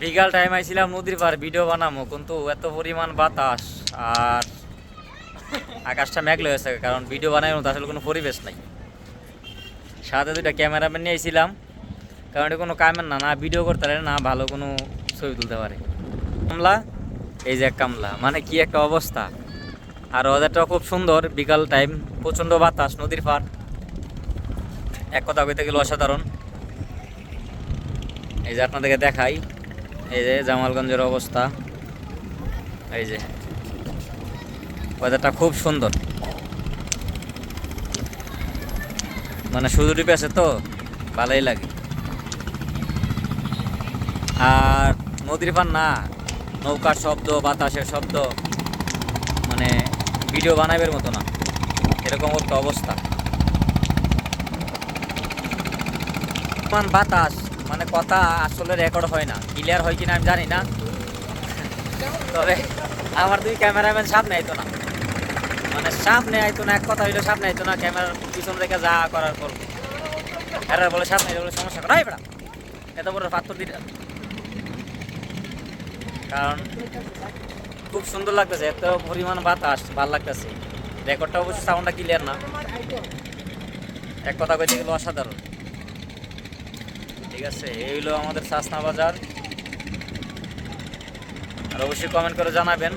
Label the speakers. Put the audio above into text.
Speaker 1: বিকাল টাইম আইছিলাম নদীর পার ভিডিও বানাবো, কিন্তু এত পরিমাণ বাতাস আর আকাশটা মেঘলা হয়েছে, কারণ ভিডিও বানানোর মতো আসলে কোনো পরিবেশ নাই। সাথে দুইটা ক্যামেরাম্যান নিয়ে আইছিলাম, কারণ এটা কোনো কামের না, না ভিডিও করতে পারে না ভালো কোনো ছবি তুলতে পারে। কামলা, এই যে কামলা, মানে কি একটা অবস্থা। আর ওদেরটাও খুব সুন্দর, বিকাল টাইম, প্রচণ্ড বাতাস, নদীর পার, এক কথা কইতে গেলে অসাধারণ। এই যে আপনাদেরকে দেখাই, এই যে জামালগঞ্জের অবস্থা, এই যে ওয়েদারটা খুব সুন্দর, মানে সূর্য পেছে তো ভালোই লাগে। আর নদীর পার না, নৌকার শব্দ, বাতাসের শব্দ, মানে ভিডিও বানাবের মতো না, এরকম একটা অবস্থা। বাতাস, মানে কথা আসলে রেকর্ড হয় না, ক্লিয়ার হয় কিনা আমি জানি না, তবে আমার দুই ক্যামেরাম্যান সামনে আইতো না, মানে সামনে আইতো না, এক কথা হইলো সামনে আইতো না, ক্যামেরার পিছন থেকে যা করার পর এরা বলে সামনে বলে সমস্যা করাই বেড়া, এত বড় পাথর দিটা। কারণ খুব সুন্দর লাগতেছে, এত পরিমাণ বাতাস, ভালো লাগতেছে। রেকর্ডটা অবশ্য সাউন্ডটা ক্লিয়ার না, এক কথা কইতে গেলে অসাধারণ। ঠিক আছে, এই হইলো আমাদের চাষনা বাজার। আর অবশ্যই কমেন্ট করে জানাবেন